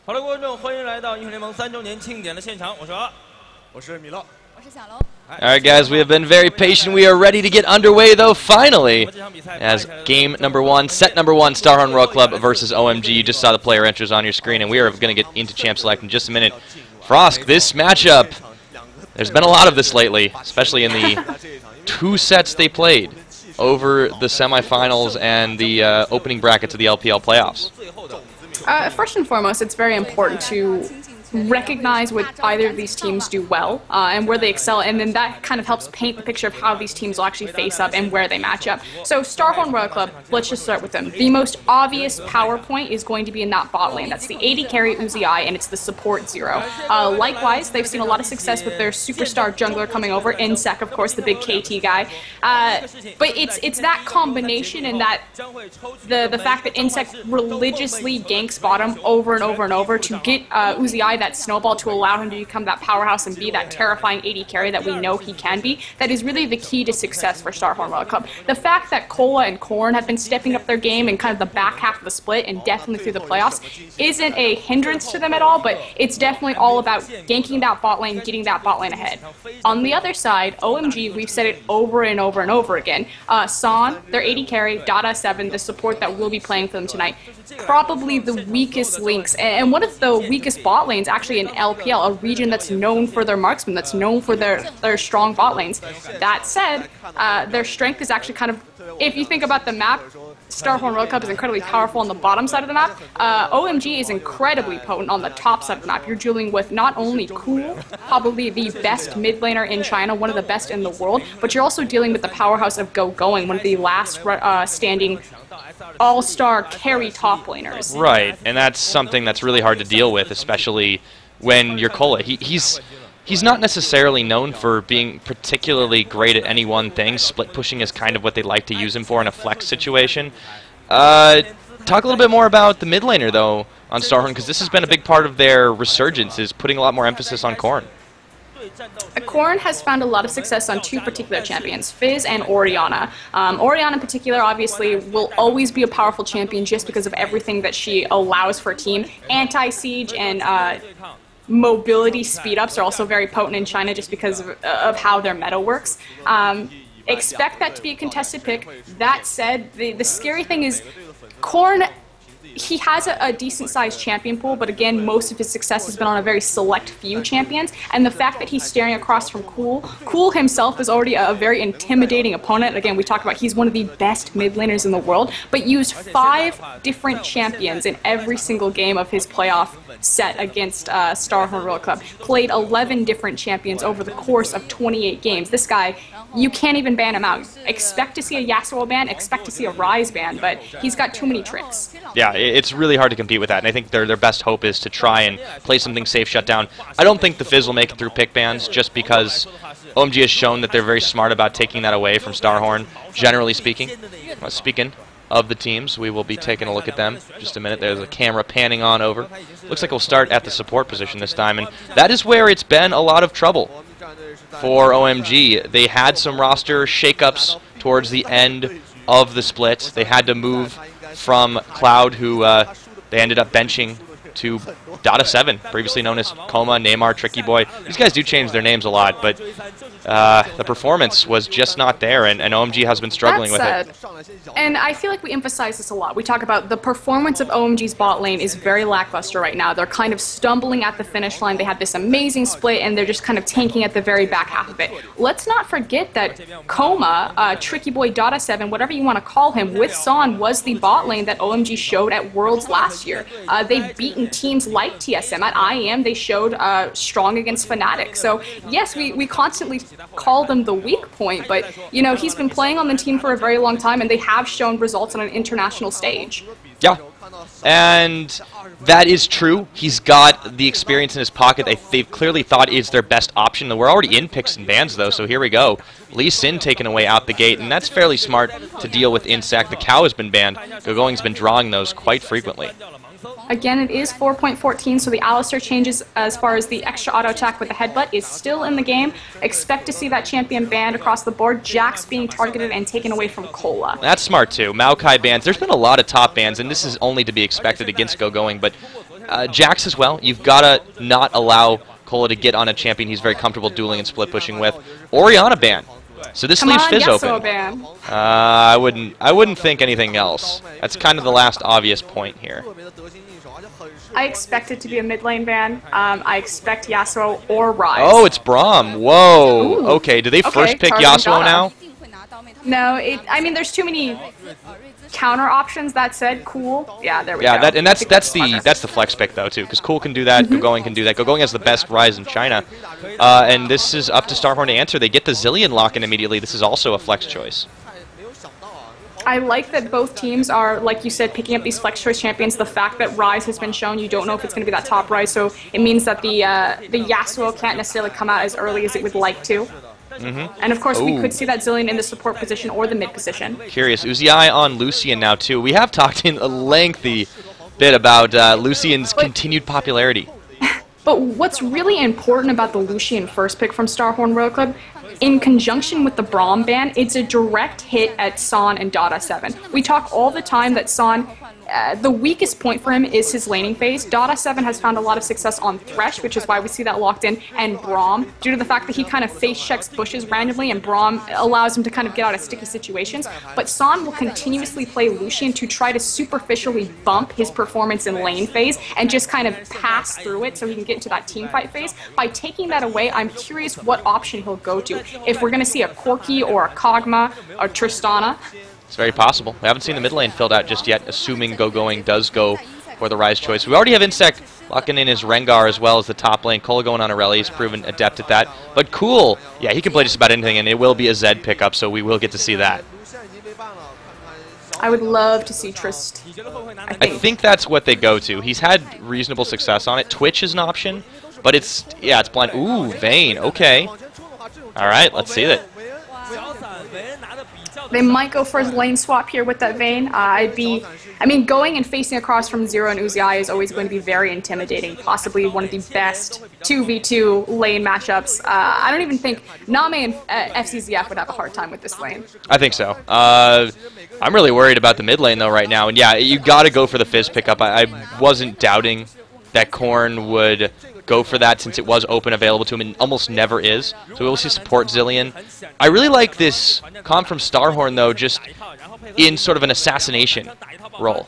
好了，观众，欢迎来到英雄联盟3周年庆典的现场。我是阿，我是米勒，我是小龙。All right, guys, we have been very patient. We are ready to get underway, though, finally, as game number 1, set number 1, Starhorn Royal Club versus OMG. You just saw the player enters on your screen, and we are going to get into Champ Select in just a minute. Frosk, this matchup, there's been a lot of this lately, especially in the 2 sets they played over the semifinals and the opening brackets of the LPL playoffs. First and foremost, it's very important to recognize what either of these teams do well and where they excel, and then that kind of helps paint the picture of how these teams will actually face up and where they match up. So Starhorn Royal Club, let's just start with them. The most obvious power point is going to be in that bot lane. That's the AD carry Uzi, and it's the support Zero. Likewise, they've seen a lot of success with their superstar jungler coming over, Insec, of course, the big KT guy. But it's that combination and that the fact that Insec religiously ganks bottom over and over and over to get Uzi that snowball to allow him to become that powerhouse and be that terrifying AD carry that we know he can be. That is really the key to success for Starhorn Royal Club. The fact that Cola and Korn have been stepping up their game in kind of the back half of the split and definitely through the playoffs isn't a hindrance to them at all, but it's definitely all about ganking that bot lane, getting that bot lane ahead. On the other side, OMG, we've said it over and over and over again. San, their AD carry, Dada 7, the support that we'll be playing for them tonight, probably the weakest links and one of the weakest bot lanes actually in LPL, a region that's known for their marksmen, that's known for their strong bot lanes. That said, their strength is actually kind of, if you think about the map, Starhorn Royal Club is incredibly powerful on the bottom side of the map. OMG is incredibly potent on the top side of the map. You're dealing with not only Cool, probably the best mid laner in China, one of the best in the world, but you're also dealing with the powerhouse of Going, one of the last standing all-star carry top laners. Right, and that's something that's really hard to deal with, especially when you're Cola. He's not necessarily known for being particularly great at any one thing. Split pushing is kind of what they like to use him for in a flex situation. Talk a little bit more about the mid laner, though, on Starhorn, because this has been a big part of their resurgence, is putting a lot more emphasis on Korn. Korn has found a lot of success on 2 particular champions, Fizz and Orianna. Orianna in particular obviously will always be a powerful champion just because of everything that she allows for a team. Anti-siege and mobility speed-ups are also very potent in China just because of how their meta works. Expect that to be a contested pick. That said, the scary thing is Korn, he has a decent-sized champion pool, but again, most of his success has been on a very select few champions, and the fact that he's staring across from Cool himself is already a very intimidating opponent. Again, we talk about he's one of the best mid laners in the world, but used 5 different champions in every single game of his playoff set against Starhorn Royal Club. Played 11 different champions over the course of 28 games. This guy, you can't even ban him out. Expect to see a Yasuo ban, expect to see a Ryze ban, but he's got too many tricks. Yeah, it's really hard to compete with that, and I think their best hope is to try and play something safe, shut down. I don't think the Fizz will make it through pick bans, just because OMG has shown that they're very smart about taking that away from Starhorn, generally speaking. Speaking of the teams, we will be taking a look at them in just a minute. There's a camera panning on over. Looks like we'll start at the support position this time, and that is where it's been a lot of trouble for OMG. They had some roster shakeups towards the end of the split. They had to move from Cloud, who they ended up benching, to Dada 7, previously known as Coma, Neymar, Tricky Boy. These guys do change their names a lot, but the performance was just not there, and OMG has been struggling with it. And I feel like we emphasize this a lot. We talk about the performance of OMG's bot lane is very lackluster right now. They're kind of stumbling at the finish line. They had this amazing split, and they're just kind of tanking at the very back half of it. Let's not forget that Coma, Tricky Boy, Dada 7, whatever you want to call him, with San was the bot lane that OMG showed at Worlds last year. They've beaten teams like TSM. At IEM, they showed strong against Fnatic. So, yes, we constantly call them the weak point, but, you know, he's been playing on the team for a very long time, and they have shown results on an international stage. Yeah, and that is true. He's got the experience in his pocket that they've clearly thought is their best option. We're already in picks and bans, though, so here we go. Lee Sin taken away out the gate, and that's fairly smart to deal with Insec. The Cow has been banned. Going's been drawing those quite frequently. Again, it is 4.14, so the Alistar changes as far as the extra auto attack with the headbutt is still in the game. Expect to see that champion banned across the board. Jax being targeted and taken away from Cola. That's smart too. Maokai bans. There's been a lot of top bans, and this is only to be expected against Going, but Jax as well. You've got to not allow Cola to get on a champion he's very comfortable dueling and split pushing with. Orianna ban. So this leaves Fizz open. Ban. I wouldn't think anything else. That's kind of the last obvious point here. I expect it to be a mid lane ban. I expect Yasuo or Ryze. Oh, it's Braum. Whoa. Ooh. Okay, do they first pick Yasuo now? No, I mean, there's too many counter options. That said, Cool. Yeah, there we go. Yeah, and that's the flex pick though too, because Cool can do that, Gogoing can do that. Gogoing has the best Ryze in China, and this is up to Starhorn to answer. They get the Zilean lock-in immediately. This is also a flex choice. I like that both teams are, like you said, picking up these flex choice champions. The fact that Ryze has been shown, you don't know if it's going to be that top Ryze, so it means that the Yasuo can't necessarily come out as early as it would like to. And of course, we could see that Zilean in the support position or the mid position. Curious. Uzi on Lucian now, too. We have talked in a lengthy bit about Lucian's continued popularity. But what's really important about the Lucian first pick from Starhorn Royal Club, in conjunction with the Braum ban, it's a direct hit at San and Dada 7. We talk all the time that San, the weakest point for him is his laning phase. Dada 7 has found a lot of success on Thresh, which is why we see that locked in, and Braum, due to the fact that he kind of face checks bushes randomly, and Braum allows him to kind of get out of sticky situations. But San will continuously play Lucian to try to superficially bump his performance in lane phase and just kind of pass through it so he can get into that team fight phase. By taking that away, I'm curious what option he'll go to. If we're going to see a Corki or a Kog'Maw or Tristana. It's very possible. We haven't seen the mid lane filled out just yet, assuming Gogoing does go for the Ryze choice. We already have Insect locking in his Rengar as well as the top lane. Cola going on Irelia, he's proven adept at that. But Cool, yeah, he can play just about anything, and it will be a Zed pickup, so we will get to see that. I would love to see Trist. I think that's what they go to. He's had reasonable success on it. Twitch is an option, but it's blind. Ooh, Vayne, okay. Alright, let's see that. They might go for a lane swap here with that Vayne. I mean, going and facing across from Zero and Uzi is always going to be very intimidating. Possibly one of the best 2v2 lane matchups. I don't even think Name and FCZF would have a hard time with this lane. I think so. I'm really worried about the mid lane though right now. And yeah, you got to go for the Fizz pickup. I wasn't doubting that Korn would go for that since it was open available to him and almost never is. So we'll see support Zilean. I really like this comp from Starhorn though, just in sort of an assassination role.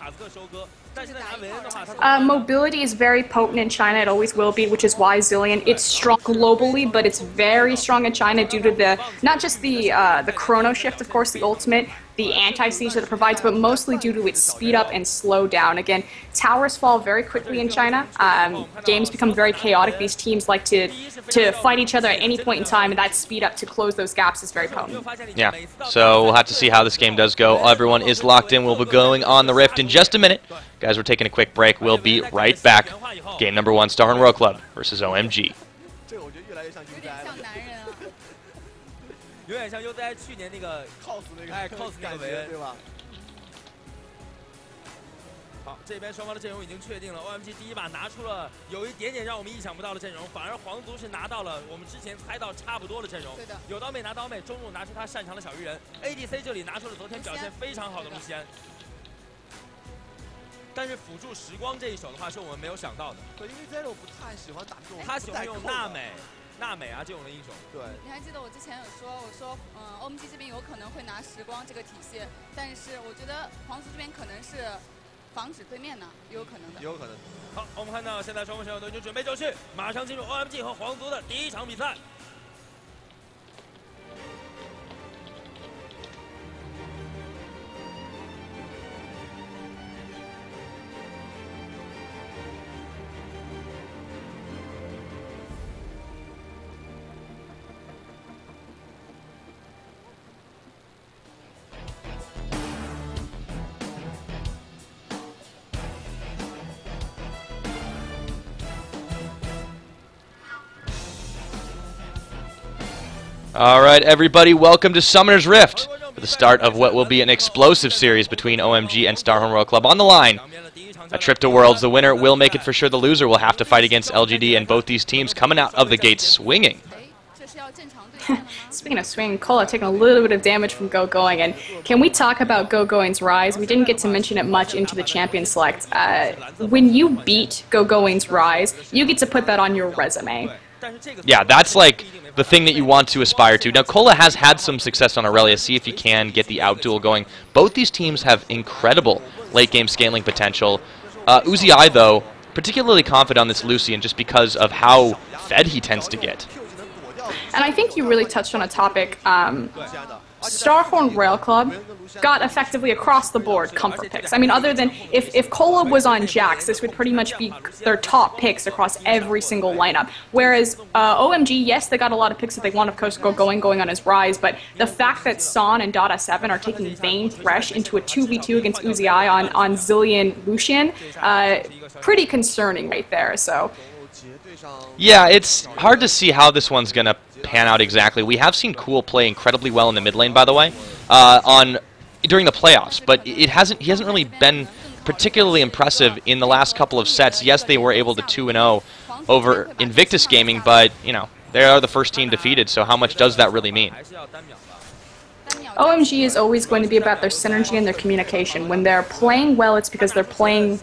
Mobility is very potent in China, it always will be, which is why Zilean, it's strong globally, but it's very strong in China due to not just the chrono shift, of course, the ultimate, the anti-siege that it provides, but mostly due to its speed up and slow down. Again, towers fall very quickly in China. Games become very chaotic. These teams like to fight each other at any point in time, and that speed up to close those gaps is very potent. Yeah, so we'll have to see how this game does go. Everyone is locked in. We'll be going on the Rift in just a minute. Guys, we're taking a quick break. We'll be right back. Game number 1, Starhorn Royal Club versus OMG. 有点像优在去年那个 cos 那个韦恩，对吧？好，这边双方的阵容已经确定了。OMG 第一把拿出了有一点点让我们意想不到的阵容，反而皇族是拿到了我们之前猜到差不多的阵容。对的，有刀妹拿刀妹，中路拿出他擅长的小鱼人 ，ADC 这里拿出了昨天表现非常好的露西安。但是辅助时光这一手的话，是我们没有想到的。对，因为 Zero 不太喜欢打这种，他喜欢用娜美啊这种的英雄。对，你还记得我之前有说，我说OMG 这边有可能会拿时光这个体系，但是我觉得皇族这边可能是防止对面呢，也有可能的。有可能。好，我们看到现在双方选手都已经准备就绪，马上进入 OMG 和皇族的第一场比赛。All right, everybody, welcome to Summoner's Rift for the start of what will be an explosive series between OMG and Starhorn Royal Club. On the line, a trip to Worlds. The winner will make it for sure. The loser will have to fight against LGD, and both these teams coming out of the gate swinging. Speaking of swing, Cola taking a little bit of damage from Go Going, and can we talk about Go Going's rise? We didn't get to mention it much into the champion select. When you beat Go Going's rise, you get to put that on your resume. Yeah, that's like the thing that you want to aspire to. Now, Cola has had some success on Aurelia. See if he can get the out-duel going. Both these teams have incredible late-game scaling potential. Uzi, though, particularly confident on this Lucian just because of how fed he tends to get. And I think you really touched on a topic. Starhorn Rail Club got effectively across the board comfort picks. I mean, other than if Cola was on Jax, this would pretty much be their top picks across every single lineup. Whereas OMG, yes, they got a lot of picks that they want, of course, going on his rise, but the fact that Son and Dada 7 are taking Vayne Thresh into a 2v2 against Uzi on Zilean Lucian, pretty concerning right there. So. Yeah, it's hard to see how this one's going to pan out exactly. We have seen Cool play incredibly well in the mid lane, by the way, during the playoffs, but he hasn't really been particularly impressive in the last couple of sets. Yes, they were able to 2-0 over Invictus Gaming, but, you know, they are the first team defeated, so how much does that really mean? OMG is always going to be about their synergy and their communication. When they're playing well, it's because they're playing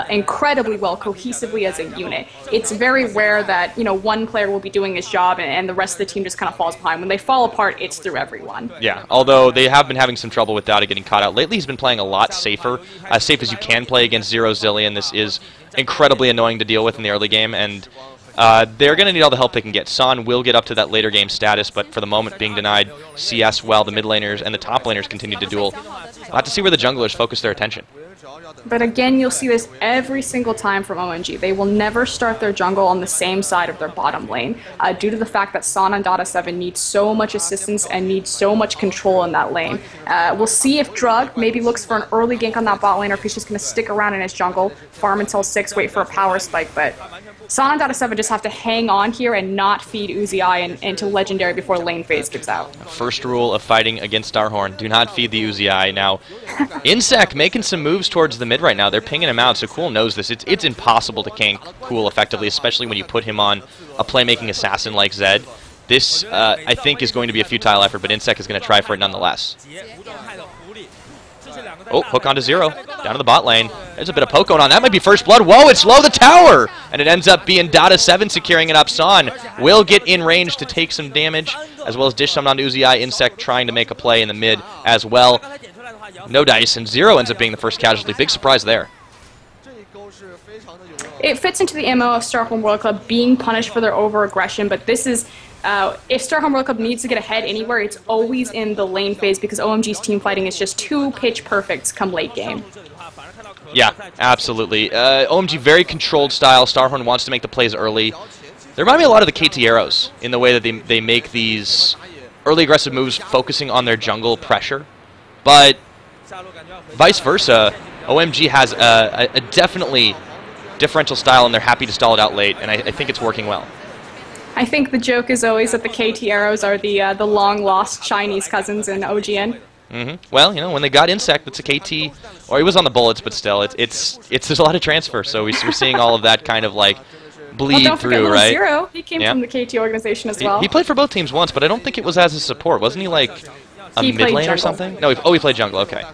incredibly well, cohesively as a unit. It's very rare that, you know, one player will be doing his job and the rest of the team just kind of falls behind. When they fall apart, it's through everyone. Yeah, although they have been having some trouble with Dada getting caught out. Lately, he's been playing a lot safer, as safe as you can play against Zero Zilean. This is incredibly annoying to deal with in the early game, and they're going to need all the help they can get. Son will get up to that later game status, but for the moment being denied CS while the mid laners and the top laners continue to duel. We'll have to see where the junglers focus their attention. But again, you'll see this every single time from OMG. They will never start their jungle on the same side of their bottom lane, due to the fact that Son and Dada 7 need so much assistance and need so much control in that lane. We'll see if Drug maybe looks for an early gank on that bot lane, or if he's just going to stick around in his jungle, farm until 6, wait for a power spike, but Son and Dada 7 just have to hang on here and not feed Uzi into Legendary before lane phase gives out. First rule of fighting against Starhorn, do not feed the Uzi. Now, Insec making some moves towards the mid right now. They're pinging him out, so Cool knows this. It's impossible to gank Cool effectively, especially when you put him on a playmaking assassin like Zed. This, I think, is going to be a futile effort, but Insec is going to try for it nonetheless. Oh, hook onto Zero. Down to the bot lane. There's a bit of poke going on. That might be first blood. Whoa, it's low the tower! And it ends up being Dada 7 securing it up. Son will get in range to take some damage, as well as dish some onto Uzi. Insect trying to make a play in the mid as well. No dice, and Zero ends up being the first casualty. Big surprise there. It fits into the MO of Starhorn World Club being punished for their over-aggression, but this is... if Starhorn World Club needs to get ahead anywhere, it's always in the lane phase because OMG's team fighting is just too pitch perfect come late game. Yeah, absolutely. OMG, very controlled style. Starhorn wants to make the plays early. They remind me a lot of the KT Arrows in the way that they make these early aggressive moves focusing on their jungle pressure. But vice versa, OMG has a definitely differential style, and they're happy to stall it out late, and I think it's working well. I think the joke is always that the KT Arrows are the long-lost Chinese cousins in OGN. Well, you know, when they got Insect, it's a KT, or he was on the bullets, but still, there's a lot of transfer, so we're seeing all of that kind of, like, bleed don't through, forget right? Zero. He came from the KT organization as well. He played for both teams once, but I don't think it was as a support. Wasn't he, like, a mid lane or something? No, he played jungle, okay.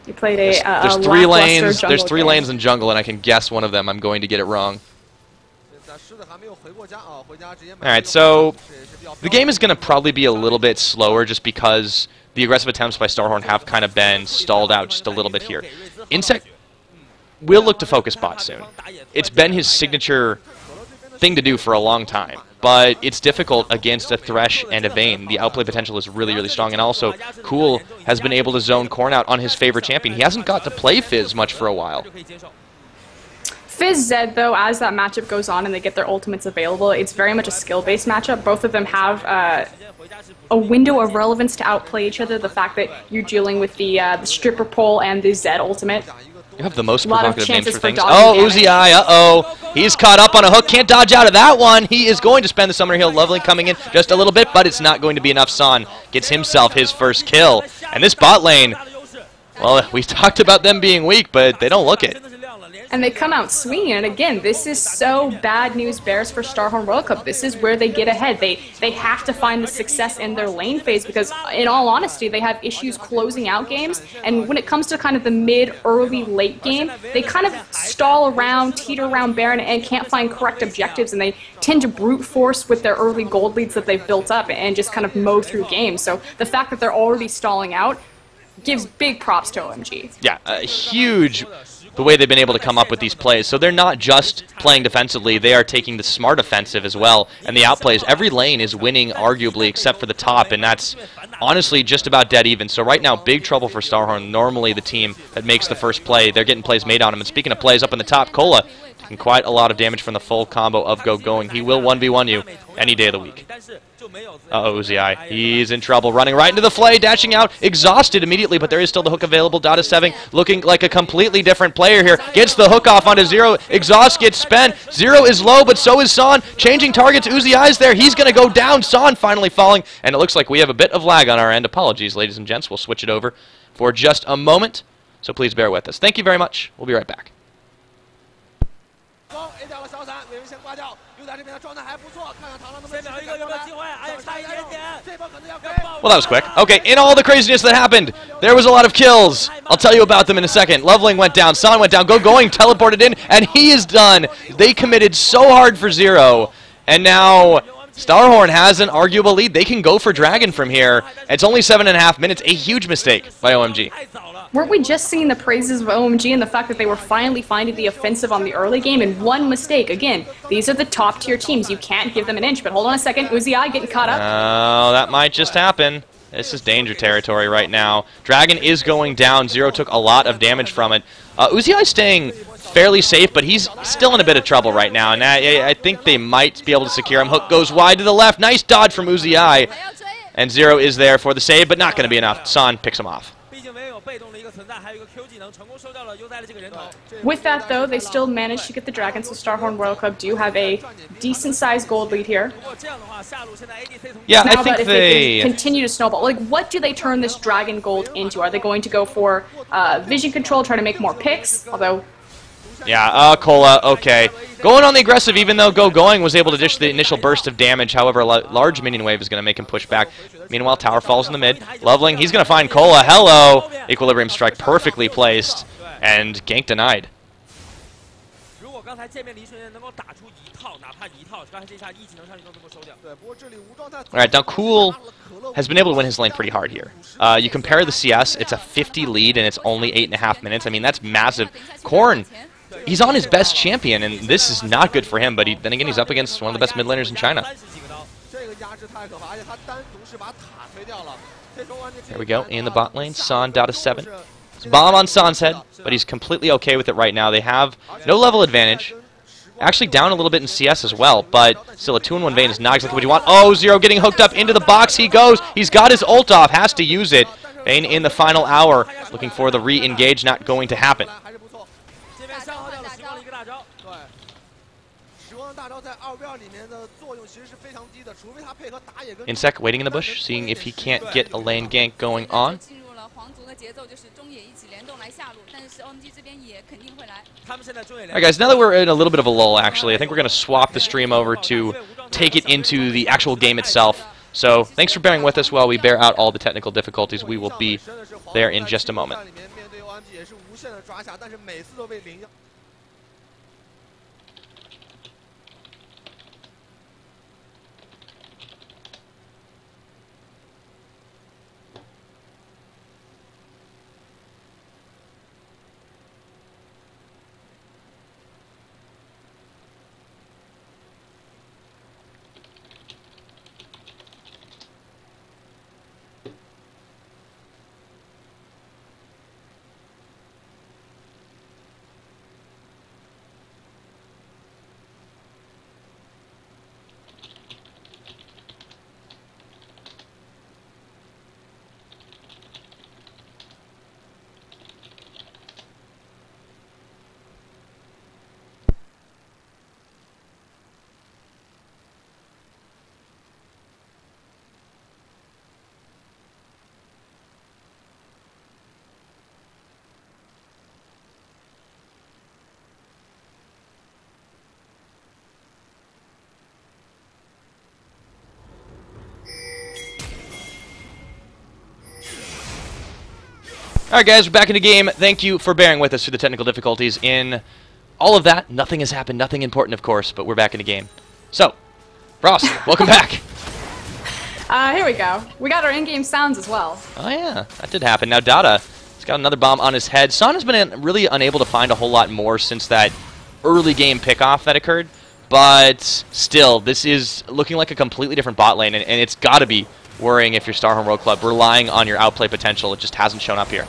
He played there's three lanes. There's three lanes in jungle, and I can guess one of them. I'm going to get it wrong. Alright, so the game is going to probably be a little bit slower just because the aggressive attempts by Starhorn have kind of been stalled out just a little bit here. Insect will look to focus bot soon. It's been his signature thing to do for a long time, but it's difficult against a Thresh and a Vayne. The outplay potential is really, really strong, and also Cool has been able to zone Corn out on his favorite champion. He hasn't got to play Fizz much for a while. Fizz Zed, though, as that matchup goes on and they get their ultimates available, it's very much a skill-based matchup. Both of them have a window of relevance to outplay each other. The fact that you're dealing with the stripper pole and the Zed ultimate. You have the most provocative names for things. Oh, Uzi, uh-oh. He's caught up on a hook. Can't dodge out of that one. He is going to spend the Summoner Heal. Lovely coming in just a little bit, but it's not going to be enough. Son gets himself his first kill. And this bot lane, well, we talked about them being weak, but they don't look it. and they come out swinging. And again, this is so bad news bears for Starhorn World Cup. This is where they get ahead. They have to find the success in their lane phase because, in all honesty, they have issues closing out games. And when it comes to kind of the mid, early, late game, they kind of stall around, teeter around Baron, and can't find correct objectives. And they tend to brute force with their early gold leads that they've built up and just kind of mow through games. So the fact that they're already stalling out gives big props to OMG. Yeah, huge the way they've been able to come up with these plays. So they're not just playing defensively, they are taking the smart offensive as well. And the outplays, every lane is winning arguably except for the top, and that's honestly just about dead even. So right now, big trouble for Starhorn. Normally the team that makes the first play, they're getting plays made on him. And speaking of plays up in the top, Cola taking quite a lot of damage from the full combo of Go going. He will 1v1 you any day of the week. Uh-oh, Uzi. He's in trouble. Running right into the flay, dashing out, exhausted immediately, but there is still the hook available. Data 7 looking like a completely different player here. Gets the hook off onto Zero. Exhaust gets spent. Zero is low, but so is San. Changing targets. Uzi's there. He's going to go down. San finally falling, and it looks like we have a bit of lag on our end. Apologies, ladies and gents. We'll switch it over for just a moment, so please bear with us. Thank you very much. We'll be right back. Well, that was quick. Okay, in all the craziness that happened, there was a lot of kills. I'll tell you about them in a second. Loveling went down, San went down, going, teleported in, and he is done. They committed so hard for Zero, and now Starhorn has an arguable lead. They can go for Dragon from here. It's only 7.5 minutes, a huge mistake by OMG. Weren't we just seeing the praises of OMG and the fact that they were finally finding the offensive on the early game, and one mistake? Again, these are the top tier teams. You can't give them an inch, but hold on a second. Uzi getting caught up. Oh, that might just happen. This is danger territory right now. Dragon is going down. Zero took a lot of damage from it. Uzi staying fairly safe, but he's still in a bit of trouble right now, and I think they might be able to secure him. Hook goes wide to the left. Nice dodge from Uzi. And Zero is there for the save, but not going to be enough. San picks him off. With that, though, they still managed to get the Dragon, so Starhorn World Cup do have a decent-sized gold lead here. Yeah, now I think if they can continue to snowball, like, what do they turn this Dragon gold into? Are they going to go for vision control, try to make more picks? Although... Yeah, Cola, okay. Going on the aggressive, even though going was able to dish the initial burst of damage. However, a large minion wave is going to make him push back. Meanwhile, tower falls in the mid. Loveling, he's going to find Cola. Hello! Equilibrium strike perfectly placed, and gank denied. Alright, now Cool has been able to win his lane pretty hard here. You compare the CS, it's a 50 lead and it's only 8.5 minutes. I mean, that's massive. Korn, he's on his best champion, and this is not good for him, but then again, he's up against one of the best mid laners in China. There we go, in the bot lane, San, Data 7. It's bomb on San's head, but he's completely okay with it right now. They have no level advantage. Actually down a little bit in CS as well, but still a 2-in-1 Vayne is not exactly what you want. Oh, Zero getting hooked up into the box. He goes. He's got his ult off, has to use it. Vayne in the final hour, looking for the re-engage, not going to happen. Insec waiting in the bush, seeing if he can't get a lane gank going on. Alright guys, now that we're in a little bit of a lull actually, I think we're going to swap the stream over to take it into the actual game itself. So thanks for bearing with us while we bear out all the technical difficulties. We will be there in just a moment. All right, guys, we're back in the game. Thank you for bearing with us through the technical difficulties in all of that. Nothing has happened, nothing important, of course, but we're back in the game. So, Ross, welcome back. Here we go. We got our in-game sounds as well. Oh, yeah, that did happen. Now, Dada has got another bomb on his head. Son has been really unable to find a whole lot more since that early game pickoff that occurred. But still, this is looking like a completely different bot lane, and it's got to be worrying if you're Starhorn World Club, relying on your outplay potential. It just hasn't shown up here.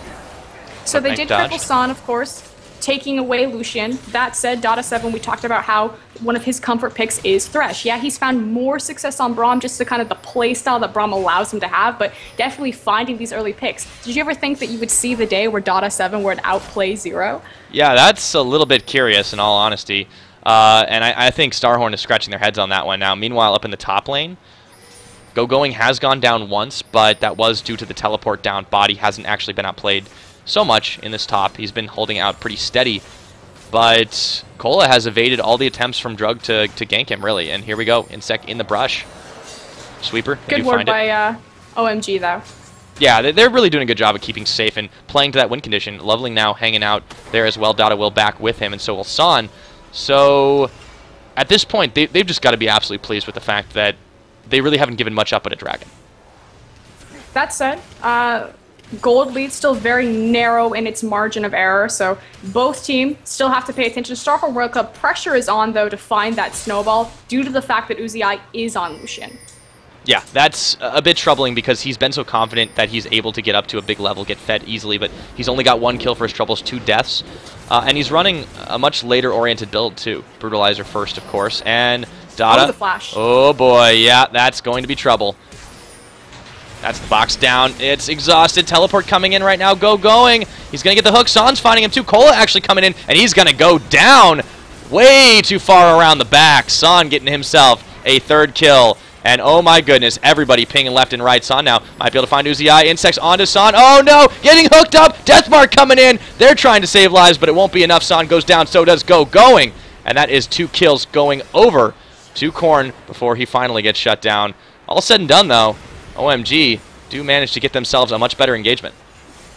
So they did cripple Son, of course, taking away Lucian. That said, Dada7, we talked about how one of his comfort picks is Thresh. Yeah, he's found more success on Braum just to kind of the play style that Braum allows him to have, but definitely finding these early picks. Did you ever think that you would see the day where Dada7 would outplay Zero? Yeah, that's a little bit curious in all honesty. And I think Starhorn is scratching their heads on that one now. Meanwhile, up in the top lane, Going has gone down once, but that was due to the teleport down. Body hasn't actually been outplayed so much in this top. He's been holding out pretty steady. But Cola has evaded all the attempts from Drug to gank him, really. And here we go. Insect in the brush. Sweeper. Good word by OMG, though. Yeah, they're really doing a good job of keeping safe and playing to that win condition. Loveling now hanging out there as well. Dada will back with him, and so will San. So at this point, they've just got to be absolutely pleased with the fact that they really haven't given much up but a dragon. That said, gold lead still very narrow in its margin of error, so both teams still have to pay attention. Starhorn World Cup pressure is on, though, to find that snowball due to the fact that Uzi is on Lucian. Yeah, that's a bit troubling because he's been so confident that he's able to get up to a big level, get fed easily, but he's only got 1 kill for his troubles, 2 deaths. And he's running a much later-oriented build, too. Brutalizer first, of course, and Dada. Oh, the flash. Oh, boy, yeah, that's going to be trouble. That's the box down. It's exhausted. Teleport coming in right now. Going. He's going to get the hook. San's finding him, too. Cola actually coming in, and he's going to go down way too far around the back. San getting himself a 3rd kill. And oh my goodness, everybody pinging left and right. San now might be able to find Uzi. Insects onto San. Oh no, getting hooked up. Deathmark coming in. They're trying to save lives, but it won't be enough. San goes down, so does Going. And that is 2 kills going over to Korn before he finally gets shut down. All said and done, though, OMG do manage to get themselves a much better engagement.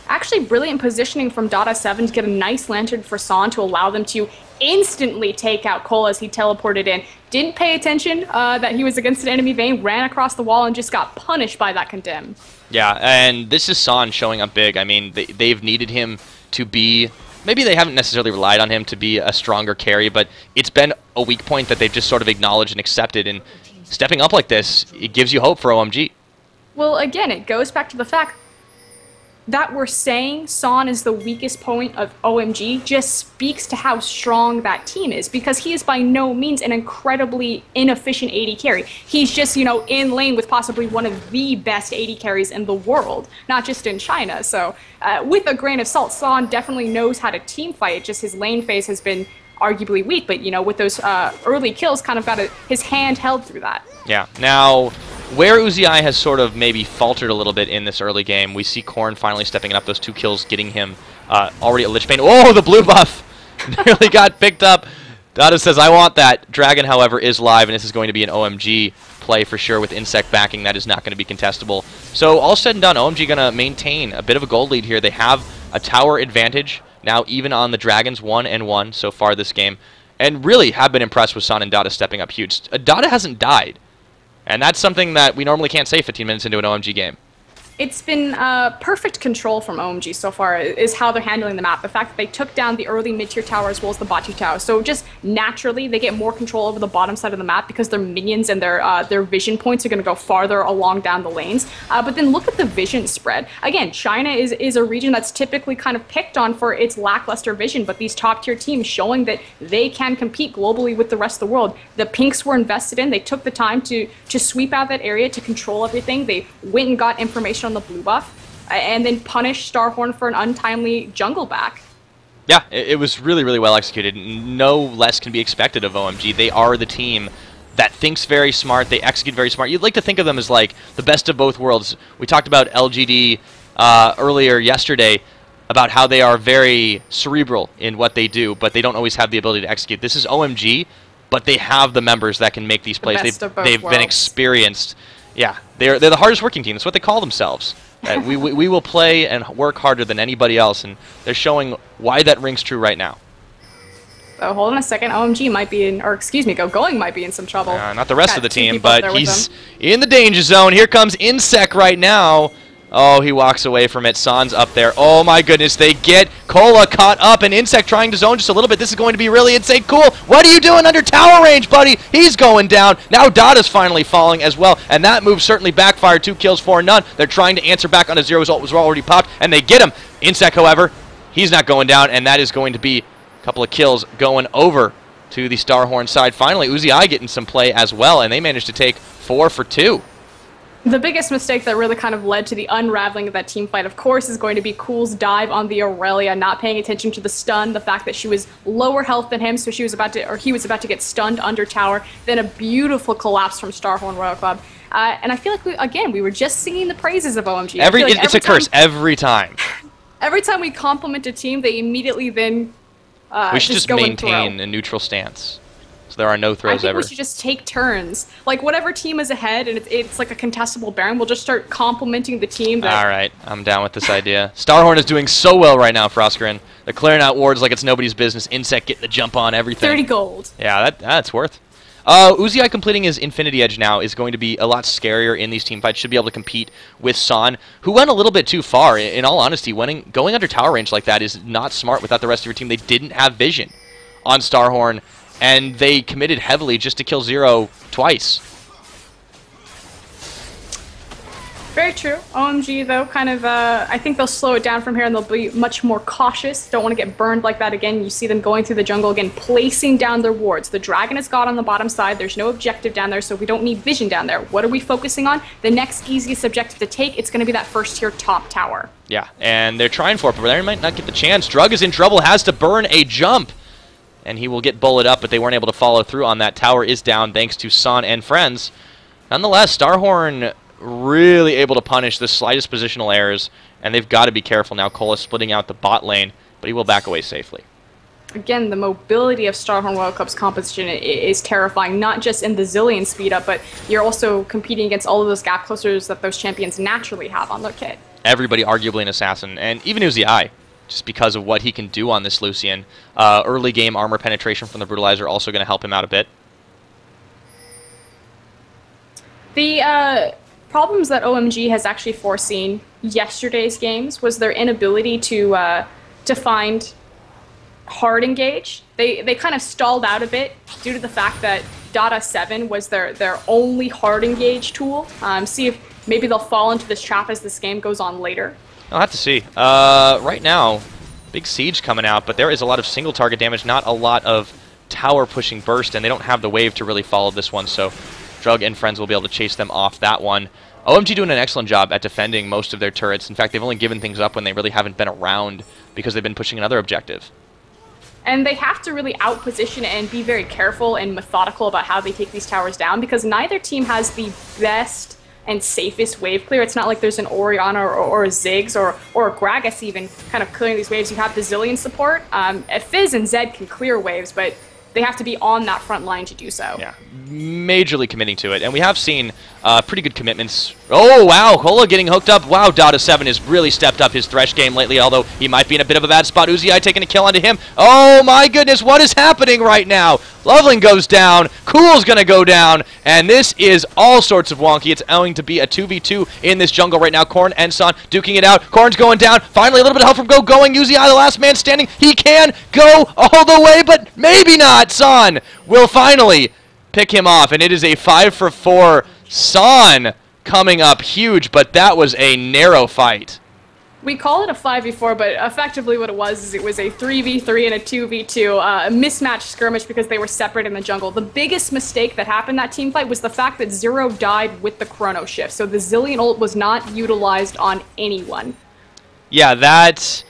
Actually, brilliant positioning from Dada7 to get a nice lantern for San to allow them to instantly take out Cole as he teleported in. Didn't pay attention that he was against an enemy vein, ran across the wall, and just got punished by that Condemn. Yeah, and this is San showing up big. I mean, they've needed him to be... Maybe they haven't necessarily relied on him to be a stronger carry, but it's been a weak point that they've just sort of acknowledged and accepted, and stepping up like this, it gives you hope for OMG. Well, again, it goes back to the fact that we're saying San is the weakest point of OMG just speaks to how strong that team is, because he is by no means an incredibly inefficient AD carry. He's just, in lane with possibly one of the best AD carries in the world, not just in China. So with a grain of salt, San definitely knows how to team fight. Just his lane phase has been arguably weak, but, with those early kills, kind of got his hand held through that. Yeah. Now, where Uzi has sort of maybe faltered a little bit in this early game, we see Korn finally stepping up, those 2 kills, getting him already a Lich Bane. Oh, the blue buff nearly got picked up. Dada says, I want that. Dragon, however, is live, and this is going to be an OMG play for sure with Insect backing. That is not going to be contestable. So all said and done, OMG going to maintain a bit of a gold lead here. They have a tower advantage now, even on the Dragons, 1-1 so far this game, and really have been impressed with San and Dada stepping up huge. Dada hasn't died. And that's something that we normally can't say 15 minutes into an OMG game. It's been perfect control from OMG so far, is how they're handling the map. The fact that they took down the early mid-tier tower as well as the bot tier tower. So just naturally, they get more control over the bottom side of the map because their minions and their vision points are going to go farther along down the lanes. But then look at the vision spread. Again, China is a region that's typically kind of picked on for its lackluster vision, but these top-tier teams showing that they can compete globally with the rest of the world. The Pinks were invested in. They took the time to sweep out that area, to control everything. They went and got information on the blue buff, and then punish Starhorn for an untimely jungle back. Yeah, it was really, really well executed. No less can be expected of OMG. They are the team that thinks very smart, they execute very smart. You'd like to think of them as like the best of both worlds. We talked about LGD earlier yesterday about how they are very cerebral in what they do, but they don't always have the ability to execute. This is OMG, but they have the members that can make these plays. They've been experienced. Yeah, they're the hardest working team. That's what they call themselves. We will play and work harder than anybody else, and they're showing why that rings true right now. Oh, hold on a second. OMG might be in, or excuse me, Going might be in some trouble. Not the rest of the team, but he's in the danger zone. Here comes Insec right now. Oh, he walks away from it. San's up there. Oh, my goodness. They get Cola caught up, and Insec trying to zone just a little bit. This is going to be really insane. Cool. What are you doing under tower range, buddy? He's going down. Now Dada's finally falling as well, and that move certainly backfired. 2 kills for none. They're trying to answer back on a 0 result. Was already popped, and they get him. Insec, however, he's not going down, and that is going to be a couple of kills going over to the Starhorn side. Finally, Uzi getting some play as well, and they managed to take 4 for 2. The biggest mistake that really kind of led to the unraveling of that team fight, of course, is going to be Cool's dive on the Aurelia, not paying attention to the stun, the fact that she was lower health than him, so he was about to get stunned under tower, then a beautiful collapse from Starhorn Royal Club. And I feel like, we were just singing the praises of OMG. It's a curse every time. Every time we compliment a team, they immediately then we should just maintain a neutral stance. So there are no throws ever. I think we should just take turns. Like, whatever team is ahead and it's like a contestable Baron, we'll just start complimenting the team. All right, I'm down with this idea. Starhorn is doing so well right now, Froskerin. They're clearing out wards like it's nobody's business. Insect getting the jump on everything. 30 gold. Yeah, that's worth. Uzi completing his Infinity Edge now is going to be a lot scarier in these team fights. Should be able to compete with San, who went a little bit too far. In all honesty, going under tower range like that is not smart without the rest of your team. They didn't have vision on Starhorn, and they committed heavily just to kill 0 twice. Very true. OMG, though, kind of, I think they'll slow it down from here and they'll be much more cautious. Don't want to get burned like that again. You see them going through the jungle again, placing down their wards. The dragon is got on the bottom side. There's no objective down there, so we don't need vision down there. What are we focusing on? The next easiest objective to take, it's going to be that first tier top tower. Yeah, and they're trying for it, but they might not get the chance. Drug is in trouble, has to burn a jump, and he will get bullet up, but they weren't able to follow through on that. Tower is down thanks to San and friends. Nonetheless, Starhorn really able to punish the slightest positional errors, and they've got to be careful now. Cole is splitting out the bot lane, but he will back away safely. Again, the mobility of Starhorn World Cup's composition is terrifying, not just in the Zillion speed up, but you're also competing against all of those gap closers that those champions naturally have on their kit. Everybody arguably an assassin, and even Uzi, just because of what he can do on this Lucian. Early game armor penetration from the Brutalizer also going to help him out a bit. The problems that OMG has actually foreseen yesterday's games was their inability to find hard engage. They kind of stalled out a bit due to the fact that Dada 7 was their only hard engage tool. See if maybe they'll fall into this trap as this game goes on later. I'll have to see. Right now, big siege coming out, but there is a lot of single target damage, not a lot of tower pushing burst, and they don't have the wave to really follow this one, so Drug and friends will be able to chase them off that one. OMG doing an excellent job at defending most of their turrets. In fact, they've only given things up when they really haven't been around because they've been pushing another objective. And they have to really outposition and be very careful and methodical about how they take these towers down, because neither team has the best and safest wave clear. It's not like there's an Orianna or a Ziggs or a Gragas even kind of clearing these waves. You have the Zillion support. Fizz and Zed can clear waves, but they have to be on that front line to do so. Yeah, majorly committing to it. And we have seen pretty good commitments. Oh, wow, Cola getting hooked up. Wow, Dada 7 has really stepped up his Thresh game lately, although he might be in a bit of a bad spot. Uzi taking a kill onto him. Oh, my goodness, what is happening right now? Loveling goes down, Cool's going to go down, and this is all sorts of wonky. It's going to be a 2v2 in this jungle right now. Korn and San duking it out. Korn's going down. Finally, a little bit of help from going. Uzi, the last man standing. He can go all the way, but maybe not. San will finally pick him off, and it is a 5 for 4. San coming up huge, but that was a narrow fight. We call it a 5v4, but effectively what it was is it was a 3v3 and a 2v2, a mismatched skirmish because they were separate in the jungle. The biggest mistake that happened that team fight was the fact that Zero died with the chrono shift, so the Zillion ult was not utilized on anyone. Yeah, that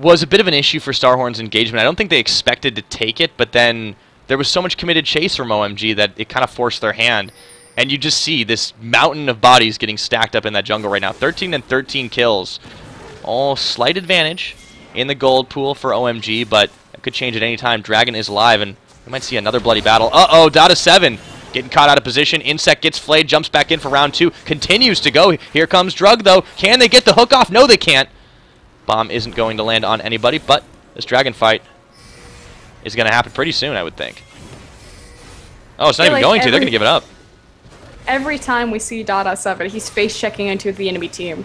was a bit of an issue for Starhorn's engagement. I don't think they expected to take it, but then there was so much committed chase from OMG that it kind of forced their hand. And you just see this mountain of bodies getting stacked up in that jungle right now. 13 and 13 kills. All slight advantage in the gold pool for OMG, but it could change at any time. Dragon is live, and we might see another bloody battle. Uh-oh, Dada 7 Getting caught out of position. Insect gets flayed, jumps back in for round 2, continues to go. Here comes Drug, though. Can they get the hook off? No, they can't. Bomb isn't going to land on anybody, but this dragon fight is going to happen pretty soon, I would think. Oh, it's not even going to. They're going to give it up. Every time we see Dada7, he's face-checking into the enemy team.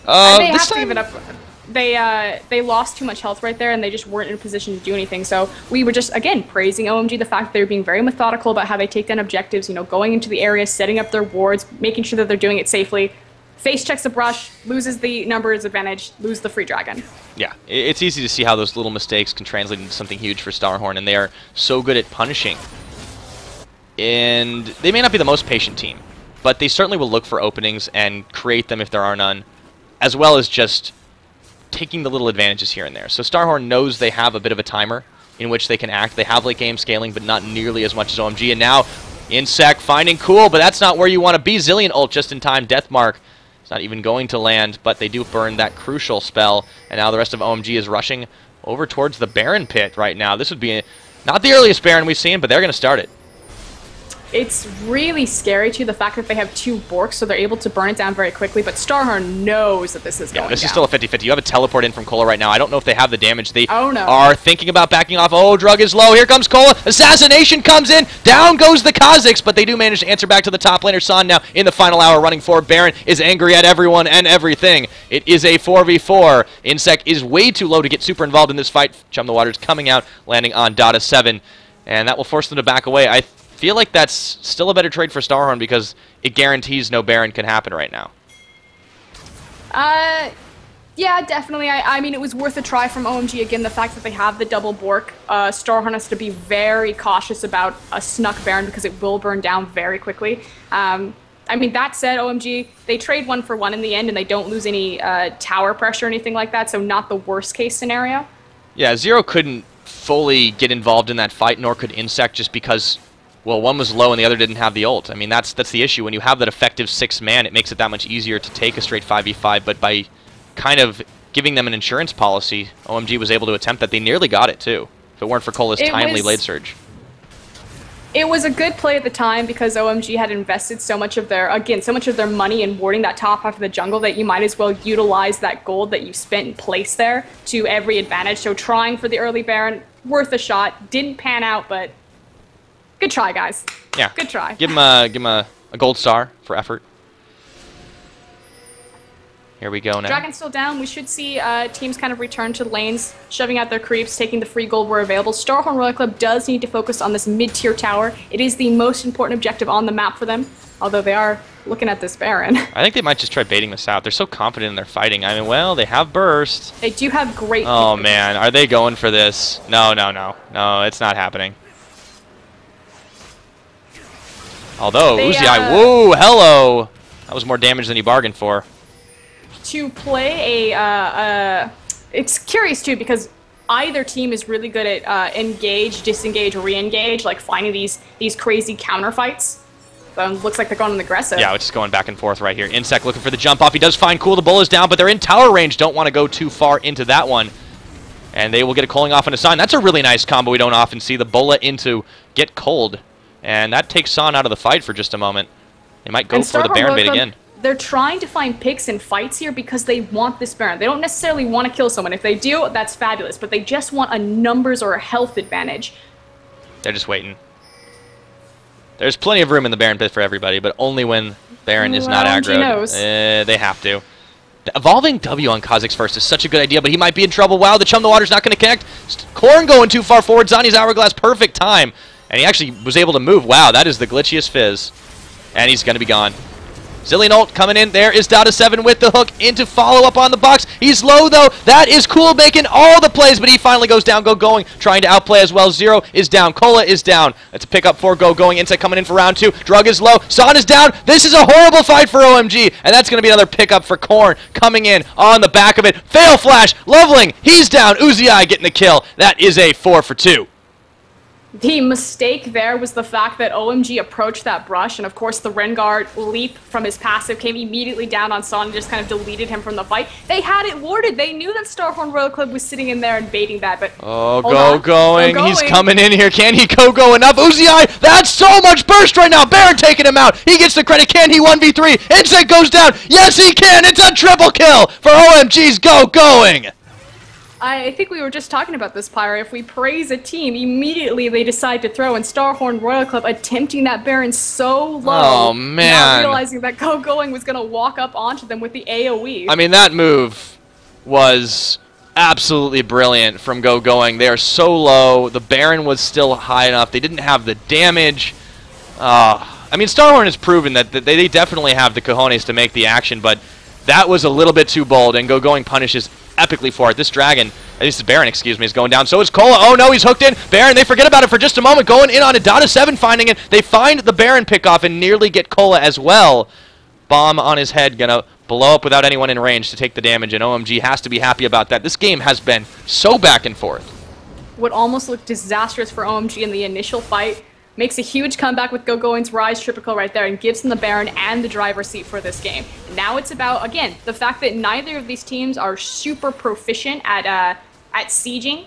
They have to give it up. They lost too much health right there, and they just weren't in a position to do anything. So we were just, again, praising OMG, the fact that they're being very methodical about how they take down objectives, you know, going into the area, setting up their wards, making sure that they're doing it safely. Face checks the brush, loses the numbers advantage, lose the free dragon. Yeah, it's easy to see how those little mistakes can translate into something huge for Starhorn, and they are so good at punishing. And they may not be the most patient team, but they certainly will look for openings and create them if there are none, as well as just taking the little advantages here and there. So Starhorn knows they have a bit of a timer in which they can act. They have late game scaling, but not nearly as much as OMG. And now Insect finding cool, but that's not where you want to be. Zillion ult just in time. Deathmark is not even going to land, but they do burn that crucial spell. And now the rest of OMG is rushing over towards the Baron pit right now. This would be not the earliest Baron we've seen, but they're going to start it. It's really scary, too, the fact that they have 2 Borks, so they're able to burn it down very quickly, but Starhorn knows that this is going down. This is still a 50-50. You have a teleport in from Cola right now. I don't know if they have the damage. They no. are thinking about backing off. Oh, Drug is low. Here comes Cola. Assassination comes in. Down goes the Kazakhs, but they do manage to answer back to the top laner. San now in the final hour running forward. Baron is angry at everyone and everything. It is a 4v4. Insect is way too low to get super involved in this fight. Chum the Waters coming out, landing on Dada7, and that will force them to back away. I feel like that's still a better trade for Starhorn because it guarantees no Baron can happen right now. Yeah, definitely. I mean, it was worth a try from OMG. Again, the fact that they have the double Bork. Starhorn has to be very cautious about a snuck Baron because it will burn down very quickly. I mean, that said, OMG, they trade 1 for 1 in the end, and they don't lose any tower pressure or anything like that, so not the worst case scenario. Yeah, Zero couldn't fully get involved in that fight, nor could Insect, just because, well, one was low and the other didn't have the ult. I mean, that's the issue. When you have that effective 6-man, it makes it that much easier to take a straight 5v5, but by kind of giving them an insurance policy, OMG was able to attempt that. They nearly got it, too, if it weren't for Cola's timely late surge. It was a good play at the time because OMG had invested so much of their, money in warding that top half of the jungle that you might as well utilize that gold that you spent in place there to every advantage. So trying for the early Baron, worth a shot. Didn't pan out, but good try, guys. Yeah. Good try. Give him a gold star for effort. Here we go now. Dragon's still down. We should see teams kind of return to the lanes, shoving out their creeps, taking the free gold where available. Starhorn Royal Club does need to focus on this mid-tier tower. It is the most important objective on the map for them, although they are looking at this Baron. I think they might just try baiting this out. They're so confident in their fighting. I mean, well, they have burst. They do have great... Oh, man. Are they going for this? No, no, no. No, it's not happening. Although, Uzi, whoa, hello! That was more damage than he bargained for. To play it's curious too because either team is really good at engage, disengage, re-engage, like finding these crazy counter fights. Looks like they're going aggressive. Yeah, it's just going back and forth right here. Insect looking for the jump off. He does find cool. The bull is down, but they're in tower range. Don't want to go too far into that one. And they will get a calling off and a San. That's a really nice combo we don't often see. The bullet into get cold. And that takes San out of the fight for just a moment. They might go for the Baron bait again. They're trying to find picks in fights here because they want this Baron. They don't necessarily want to kill someone. If they do, that's fabulous. But they just want a numbers or a health advantage. They're just waiting. There's plenty of room in the Baron pit for everybody, but only when Baron is not aggroed. They have to. The evolving W on Kazakhs first is such a good idea, but he might be in trouble. Wow, the Chum the Water's not going to connect. Korn going too far forward. Zani's Hourglass, perfect time. And he actually was able to move. Wow, that is the glitchiest fizz. And he's going to be gone. Zillion ult coming in. There is Dada7 with the hook into follow-up on the box. He's low, though. That is cool, making all the plays, but he finally goes down. Going, trying to outplay as well. Zero is down. Cola is down. That's a pickup for going. Inside coming in for round 2. Drug is low. San is down. This is a horrible fight for OMG, and that's going to be another pickup for Korn coming in on the back of it. Fail flash. Loveling. He's down. Uzi getting the kill. That is a 4 for 2. The mistake there was the fact that OMG approached that brush, and of course the Rengar leap from his passive came immediately down on Son and just kind of deleted him from the fight. They had it warded. They knew that Starhorn Royal Club was sitting in there and baiting that, but going. He's coming in here. Can he go enough? Uzi, that's so much burst right now. Baron taking him out. He gets the credit. Can he 1v3? Insect goes down. Yes, he can. It's a triple kill for OMG's going. I think we were just talking about this, Pyra. If we praise a team, immediately they decide to throw, and Starhorn Royal Club attempting that Baron so low. Oh, man. Not realizing that going was going to walk up onto them with the AoE. I mean, that move was absolutely brilliant from going. They are so low. The Baron was still high enough. They didn't have the damage. I mean, Starhorn has proven that they definitely have the cojones to make the action, but that was a little bit too bold, and going punishes epically for it. This dragon, at least the Baron, excuse me, is going down. So is Cola. Oh no, he's hooked in. Baron, they forget about it for just a moment. Going in on a Dota 7, finding it. They find the Baron pickoff and nearly get Cola as well. Bomb on his head, gonna blow up without anyone in range to take the damage, and OMG has to be happy about that. This game has been so back and forth. What almost looked disastrous for OMG in the initial fight makes a huge comeback with Gogoing's Rise triple kill right there and gives them the Baron and the driver's seat for this game. Now it's about, again, the fact that neither of these teams are super proficient at sieging.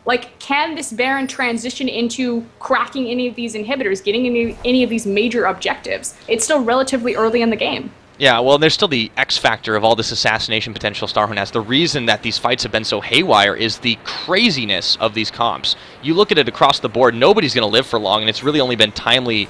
Like, can this Baron transition into cracking any of these inhibitors, getting any of these major objectives? It's still relatively early in the game. Yeah, well, there's still the X factor of all this assassination potential Starhorn has. The reason that these fights have been so haywire is the craziness of these comps. You look at it across the board, nobody's going to live for long, and it's really only been timely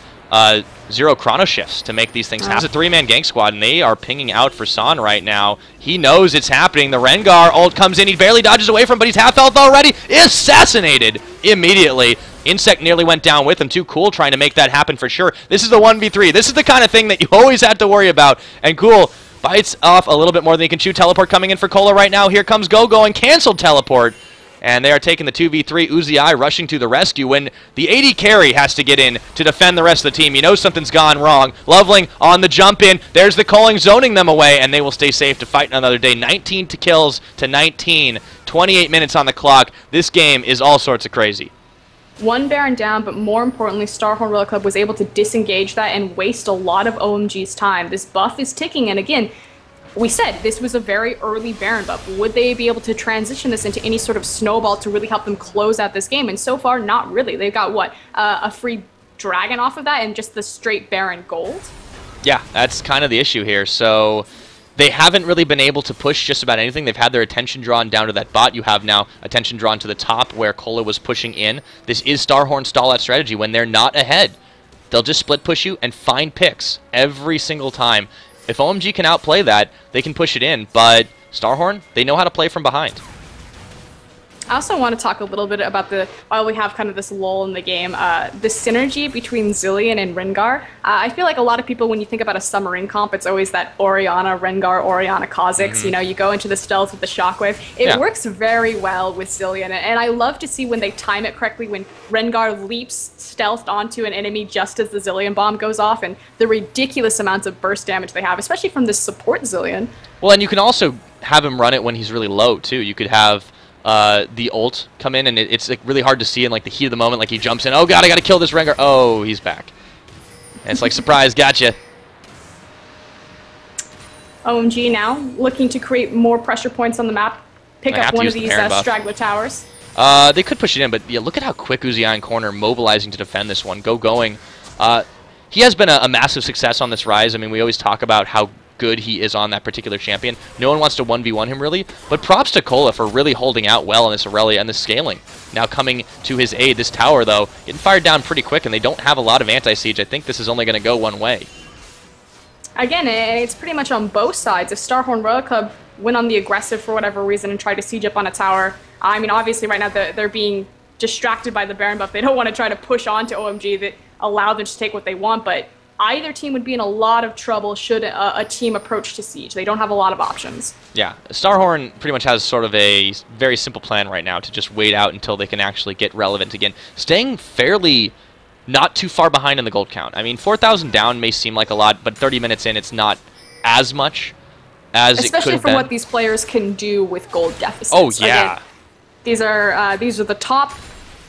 0 chrono shifts to make these things happen. It's a 3-man gang squad, and they are pinging out for San right now. He knows it's happening. The Rengar ult comes in. He barely dodges away from, but he's half health already. Assassinated immediately. Insect nearly went down with him. Too Cool trying to make that happen for sure. This is the 1v3. This is the kind of thing that you always had to worry about. And Cool bites off a little bit more than he can chew. Teleport coming in for Cola right now. Here comes going. Canceled teleport. And they are taking the 2v3. Uzi rushing to the rescue when the AD carry has to get in to defend the rest of the team. You know something's gone wrong. Loveling on the jump in. There's the calling, zoning them away, and they will stay safe to fight another day. 19 kills to 19. 28 minutes on the clock. This game is all sorts of crazy. One Baron down, but more importantly, Starhorn Royal Club was able to disengage that and waste a lot of OMG's time. This buff is ticking, and again, we said this was a very early Baron buff. Would they be able to transition this into any sort of snowball to really help them close out this game? And so far, not really. They've got, what, a free dragon off of that and just the straight Baron gold? Yeah, that's kind of the issue here. So they haven't really been able to push just about anything. They've had their attention drawn down to that bot. You have now attention drawn to the top where Cola was pushing in. This is Starhorn's stall-out strategy. When they're not ahead, they'll just split push you and find picks every single time. If OMG can outplay that, they can push it in, but Starhorn, they know how to play from behind. I also want to talk a little bit about while we have kind of this lull in the game, the synergy between Zilean and Rengar. I feel like a lot of people, when you think about a submarine comp, it's always that Orianna, Rengar, Orianna, Kha'Zix. You know, you go into the stealth with the shockwave. It works very well with Zilean, and I love to see when they time it correctly, when Rengar leaps stealthed onto an enemy just as the Zilean bomb goes off, and the ridiculous amounts of burst damage they have, especially from this support Zilean. Well, and you can also have him run it when he's really low, too. You could have the ult come in, and it's like really hard to see in like the heat of the moment. Like he jumps in, oh god, I gotta kill this Rengar. Oh, he's back. And it's like, surprise, gotcha. OMG now looking to create more pressure points on the map. Pick up one of these straggler towers. They could push it in, but yeah, look at how quick Uzi in corner mobilizing to defend this one. Going. He has been a massive success on this Rise. I mean, we always talk about how good he is on that particular champion. No one wants to 1v1 him really, but props to Cola for really holding out well in this Aurelia and the scaling. Now coming to his aid, this tower though, getting fired down pretty quick, and they don't have a lot of anti-siege. I think this is only going to go one way. Again, it's pretty much on both sides. If Starhorn Royal Club went on the aggressive for whatever reason and tried to siege up on a tower, I mean, obviously right now they're being distracted by the Baron buff. They don't want to try to push on to OMG that allow them to take what they want, but either team would be in a lot of trouble should a team approach to siege. They don't have a lot of options. Yeah, Starhorn pretty much has sort of a very simple plan right now to just wait out until they can actually get relevant again. Staying fairly not too far behind in the gold count. I mean, 4,000 down may seem like a lot, but 30 minutes in, it's not as much as it could have been. Especially for what these players can do with gold deficits. Oh, yeah. Again, these are the top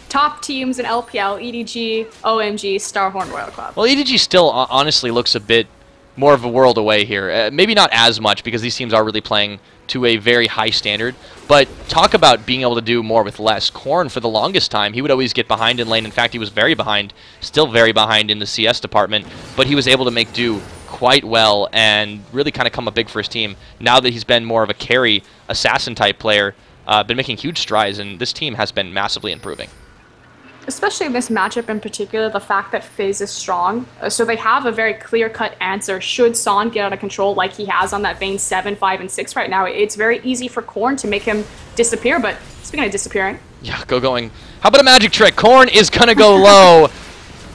top teams in LPL, EDG, OMG, Starhorn Royal Club. Well, EDG still honestly looks a bit more of a world away here. Maybe not as much because these teams are really playing to a very high standard. But talk about being able to do more with less. Korn, for the longest time, he would always get behind in lane. In fact, he was very behind, still very behind in the CS department. But he was able to make do quite well and really kind of come up big for his team. Now that he's been more of a carry, assassin-type player, been making huge strides, and this team has been massively improving. Especially in this matchup in particular, the fact that Fizz is strong. So they have a very clear-cut answer. Should Son get out of control like he has on that Vayne 7, 5, and 6 right now, it's very easy for Korn to make him disappear. But speaking of disappearing... Yeah, going. How about a magic trick? Korn is going to go low.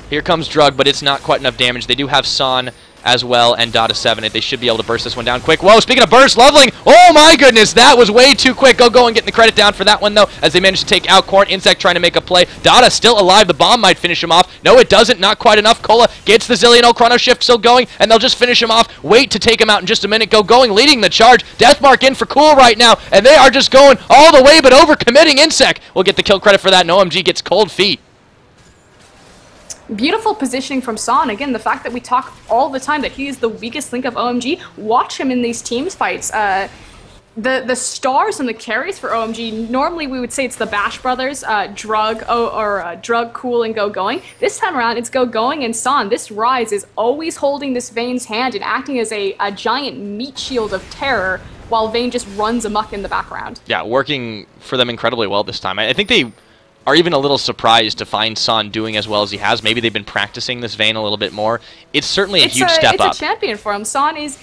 Here comes Drug, but it's not quite enough damage. They do have Son as well, and Dada 7. They should be able to burst this one down quick. Whoa, speaking of burst, Loveling. Oh my goodness, that was way too quick. Go and getting the credit down for that one, though, as they managed to take out Korn. Insect trying to make a play. Dada still alive. The bomb might finish him off. No, it doesn't. Not quite enough. Cola gets the Zillion. Oh, Chrono Shift still going, and they'll just finish him off. Wait to take him out in just a minute. Going, leading the charge. Deathmark in for Cool right now, and they are just going all the way, but over-committing. Insect will get the kill credit for that, and OMG gets cold feet. Beautiful positioning from Son. Again, the fact that we talk all the time that he is the weakest link of OMG. Watch him in these teams fights. The stars and the carries for OMG, normally we would say it's the Bash brothers, Drug, Drug, Cool, and Going. This time around, it's Going and Son. This Rise is always holding this Vayne's hand and acting as a giant meat shield of terror while Vayne just runs amok in the background. Yeah, working for them incredibly well this time. I think they are even a little surprised to find Son doing as well as he has. Maybe they've been practicing this Vayne a little bit more. It's certainly a huge step up. It's a champion for him. Son is,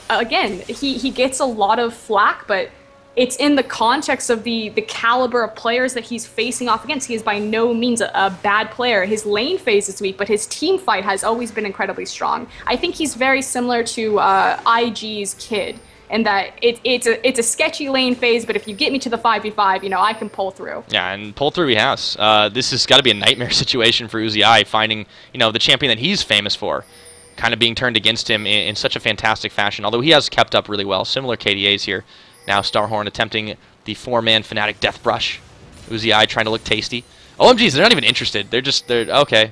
again, he gets a lot of flack, but it's in the context of the caliber of players that he's facing off against. He is by no means a bad player. His lane phase is weak, but his team fight has always been incredibly strong. I think he's very similar to IG's Kid, and that it's a sketchy lane phase, but if you get me to the 5v5, you know, I can pull through. Yeah, and pull through he has. This has got to be a nightmare situation for Uzi, finding, you know, the champion that he's famous for kind of being turned against him in such a fantastic fashion, although he has kept up really well. Similar KDAs here. Now Starhorn attempting the 4-man Fnatic Death Brush. Uzi trying to look tasty. OMGs, they're not even interested. They're okay.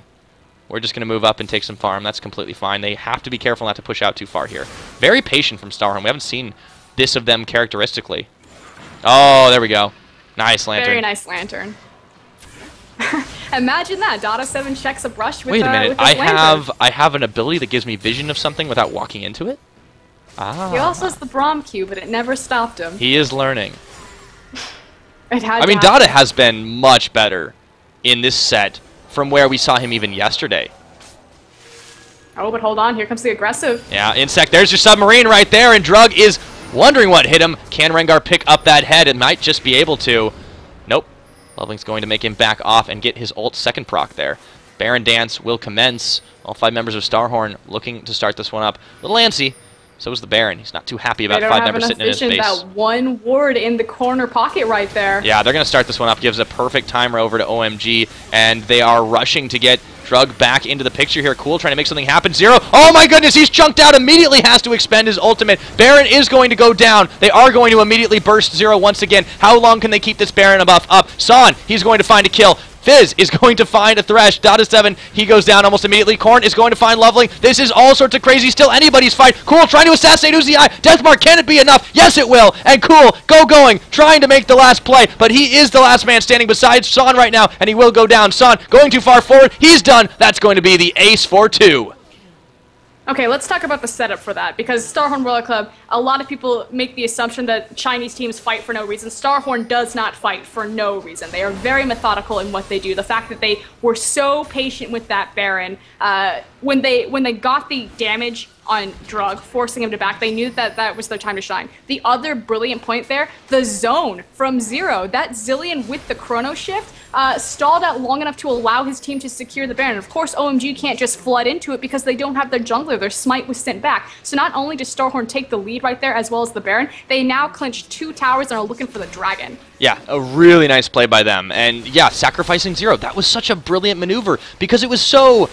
We're just going to move up and take some farm. That's completely fine. They have to be careful not to push out too far here. Very patient from Starhorn. We haven't seen this of them characteristically. Oh, there we go. Nice lantern. Very nice lantern. Imagine that. Dada 7 checks a brush with Wait a minute. I have an ability that gives me vision of something without walking into it? Ah. He also has the Braum Q, but it never stopped him. He is learning. I mean, Dada has been much better in this set from where we saw him even yesterday. Oh, but hold on. Here comes the aggressive. Yeah, Insect. There's your submarine right there, and Drug is wondering what hit him. Can Rengar pick up that head? It might just be able to. Nope. Loveling's going to make him back off and get his ult second proc there. Baron Dance will commence. All 5 members of Starhorn looking to start this one up. A little antsy. So is the Baron. He's not too happy about 5 members sitting in his base. That one ward in the corner pocket right there. Yeah, they're going to start this one up. Gives a perfect timer over to OMG, and they are rushing to get Drug back into the picture here. Cool, trying to make something happen. Zero. Oh my goodness, he's chunked out. Immediately has to expend his ultimate. Baron is going to go down. They are going to immediately burst Zero once again. How long can they keep this Baron buff up? Son, he's going to find a kill. Fizz is going to find a Thresh. Dada 7, he goes down almost immediately. Korn is going to find Loveling. This is all sorts of crazy. Still anybody's fight. Cool trying to assassinate Uzi. Deathmark, can it be enough? Yes, it will. And Cool, going, trying to make the last play. But he is the last man standing beside Son right now, and he will go down. Son going too far forward. He's done. That's going to be the ace for 2. Okay, let's talk about the setup for that, because Starhorn Royal Club, a lot of people make the assumption that Chinese teams fight for no reason. Starhorn does not fight for no reason. They are very methodical in what they do. The fact that they were so patient with that Baron, when they got the damage on Drug, forcing him to back, they knew that that was their time to shine. The other brilliant point there, the zone from Zero, that Zillion with the Chrono Shift, stalled out long enough to allow his team to secure the Baron. Of course, OMG can't just flood into it because they don't have their jungler. Their smite was sent back. So not only does Starhorn take the lead right there as well as the Baron, they now clinch 2 towers and are looking for the dragon. Yeah, a really nice play by them. And yeah, sacrificing Zero, that was such a brilliant maneuver because it was so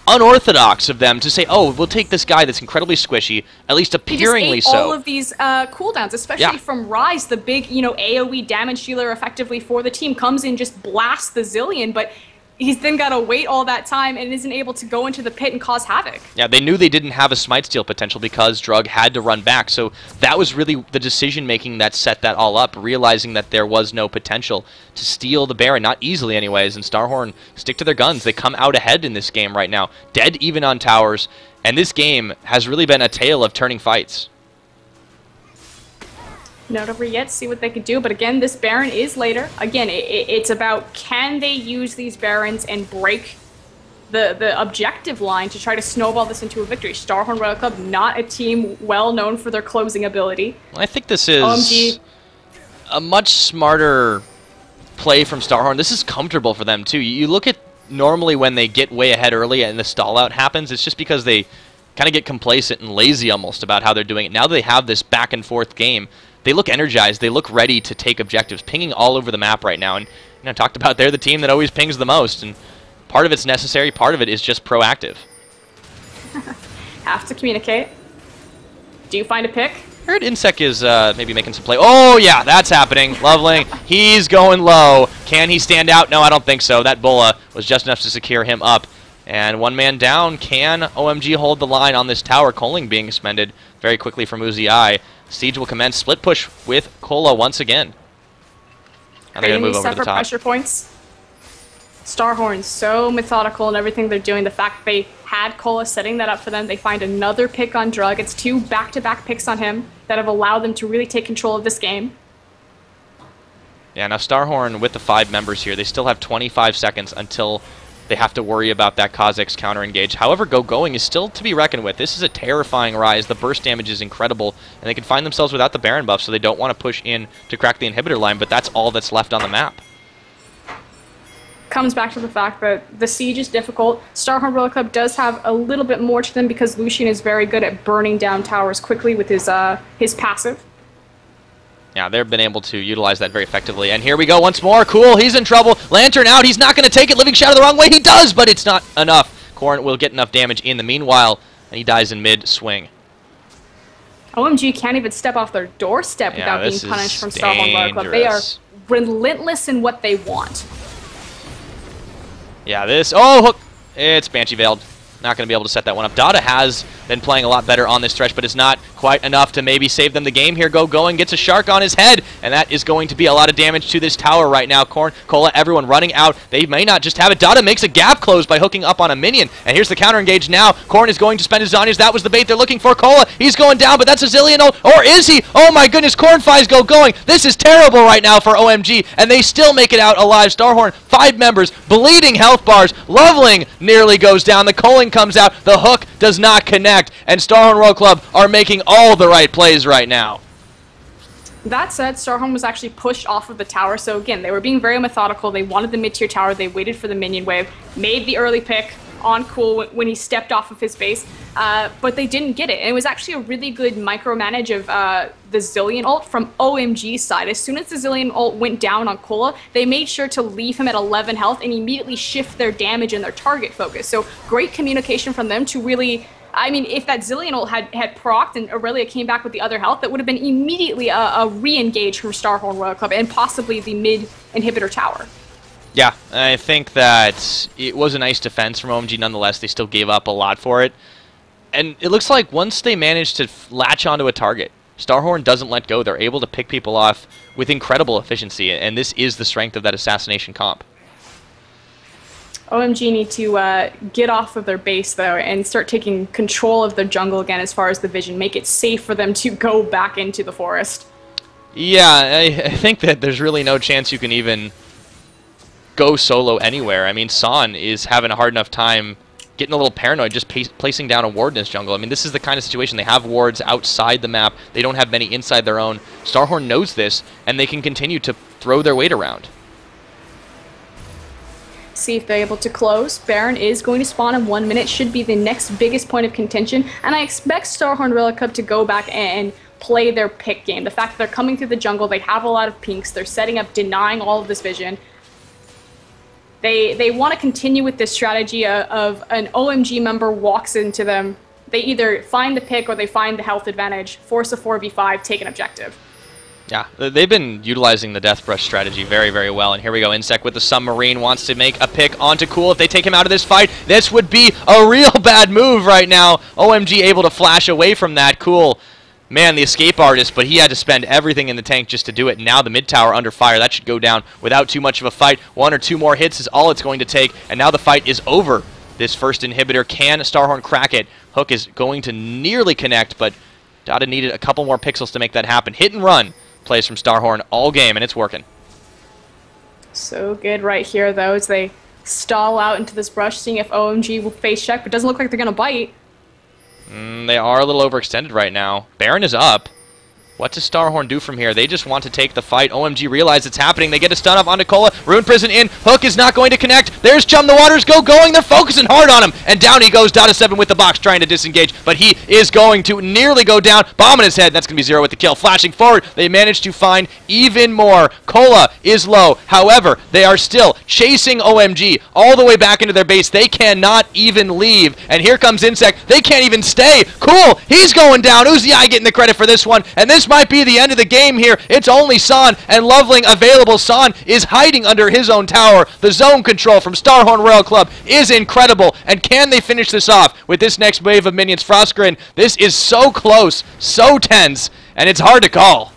unorthodox of them to say, oh, we'll take this guy that's incredibly squishy, at least appearingly so. All of these cooldowns, especially from Ryze, the big, AoE damage dealer effectively for the team, comes in, just blasts the Zilean, but he's then got to wait all that time and isn't able to go into the pit and cause havoc. Yeah, they knew they didn't have a smite steal potential because Drug had to run back, so that was really the decision-making that set that all up, realizing that there was no potential to steal the Baron, not easily anyways, and Starhorn stick to their guns. They come out ahead in this game right now, dead even on towers, and this game has really been a tale of turning fights. Not over yet, see what they can do, but again, this Baron is later. Again, it's about can they use these Barons and break the objective line to try to snowball this into a victory. Starhorn Royal Club, not a team well known for their closing ability. I think this is OMG. A much smarter play from Starhorn. This is comfortable for them too. You look at normally when they get way ahead early and the stall out happens, it's just because they kind of get complacent and lazy almost about how they're doing it. Now they have this back and forth game. They look energized. They look ready to take objectives, pinging all over the map right now. And talked about they're the team that always pings the most. And part of it's necessary. Part of it is just proactive. Have to communicate. Do you find a pick? I heard Insec is maybe making some play. Oh, yeah, that's happening. Loveling, he's going low. Can he stand out? No, I don't think so. That Bulla was just enough to secure him up. And one man down. Can OMG hold the line on this tower? Coling being suspended very quickly from Uzi. Siege will commence. Split push with Cola once again. And they're going to move over to the top. Pressure points. Starhorn so methodical in everything they're doing. The fact they had Cola setting that up for them. They find another pick on Drug. It's 2 back-to-back picks on him that have allowed them to really take control of this game. Yeah, now Starhorn with the 5 members here, they still have 25 seconds until they have to worry about that Kha'Zix counter-engage. However, going is still to be reckoned with. This is a terrifying Ryze. The burst damage is incredible, and they can find themselves without the Baron buff, so they don't want to push in to crack the inhibitor line, but that's all that's left on the map. Comes back to the fact that the siege is difficult. Starhorn Royal Club does have a little bit more to them because Lucian is very good at burning down towers quickly with his passive. Yeah, they've been able to utilize that very effectively. And here we go once more. Cool, he's in trouble. Lantern out. He's not going to take it. Living Shadow the wrong way. He does, but it's not enough. Corrin will get enough damage in the meanwhile, and he dies in mid-swing. OMG can't even step off their doorstep without being punished from Starhorn Royal Club. They are relentless in what they want. Yeah, this... Oh, hook! It's Banshee Veiled. Not going to be able to set that one up. Dada has been playing a lot better on this stretch, but it's not quite enough to maybe save them the game here. Going, gets a shark on his head, and that is going to be a lot of damage to this tower right now. Cola, everyone running out. They may not just have it. Dada makes a gap close by hooking up on a minion, and here's the counter engage now. Corrin is going to spend his Zhonya's. That was the bait they're looking for. Cola, he's going down, but that's a Zilean ult, or is he? Oh my goodness, Cornfies going. This is terrible right now for OMG, and they still make it out alive. Starhorn, 5 members, bleeding health bars. Loveling nearly goes down. The Coling comes out. The hook does not connect, and Starhorn Royal Club are making all the right plays right now. That said, Starhorn was actually pushed off of the tower, so again, they were being very methodical. They wanted the mid-tier tower. They waited for the minion wave, made the early pick on Cool when he stepped off of his base, but they didn't get it. And it was actually a really good micromanage of the Zilean ult from OMG's side. As soon as the Zilean ult went down on Cola, they made sure to leave him at 11 health and immediately shift their damage and their target focus. So great communication from them to really... I mean, if that Zilean ult had procced and Aurelia came back with the other health, that would have been immediately a re-engage from Starhorn Royal Club and possibly the mid-inhibitor tower. Yeah, I think that it was a nice defense from OMG nonetheless. They still gave up a lot for it. And it looks like once they manage to latch onto a target, Starhorn doesn't let go. They're able to pick people off with incredible efficiency, and this is the strength of that assassination comp. OMG need to get off of their base, though, and start taking control of their jungle again as far as the vision. Make it safe for them to go back into the forest. Yeah, I think that there's really no chance you can even go solo anywhere. I mean, San is having a hard enough time getting a little paranoid just placing down a ward in his jungle. I mean, this is the kind of situation. They have wards outside the map. They don't have many inside their own. Starhorn knows this, and they can continue to throw their weight around. See if they're able to close. Baron is going to spawn in 1 minute. Should be the next biggest point of contention. And I expect Starhorn Royal Club to go back and play their pick game. The fact that they're coming through the jungle, they have a lot of pinks. They're setting up, denying all of this vision. They want to continue with this strategy of an OMG member walks into them. They either find the pick or they find the health advantage, force a 4v5, take an objective. Yeah, they've been utilizing the Death Brush strategy very, very well. And here we go. Insect with the Submarine wants to make a pick onto Cool. If they take him out of this fight, this would be a real bad move right now. OMG able to flash away from that. Cool. Man, the escape artist, but he had to spend everything in the tank just to do it. Now the mid tower under fire. That should go down without too much of a fight. 1 or 2 more hits is all it's going to take. And now the fight is over. This first inhibitor, can Starhorn crack it? Hook is going to nearly connect, but Dada needed a couple more pixels to make that happen. Hit and run plays from Starhorn all game, and it's working. So good right here, though, as they stall out into this brush, seeing if OMG will face check, but doesn't look like they're going to bite. They are a little overextended right now. Baron is up. What does Starhorn do from here? They just want to take the fight. OMG realize it's happening. They get a stun off onto Cola. Rune Prison in. Hook is not going to connect. There's Chum. The Waters going. They're focusing hard on him. And down he goes. Dada 7 with the box trying to disengage. But he is going to nearly go down. Bomb in his head. That's going to be 0 with the kill. Flashing forward. They manage to find even more. Cola is low. However, they are still chasing OMG all the way back into their base. They cannot even leave. And here comes Insect. They can't even stay. Cool. He's going down. Uzi getting the credit for this one. And this might be the end of the game here. It's only San and Loveling available. San is hiding under his own tower. The zone control from Starhorn Royal Club is incredible. And can they finish this off with this next wave of minions? Frostgrin, this is so close, so tense, and it's hard to call.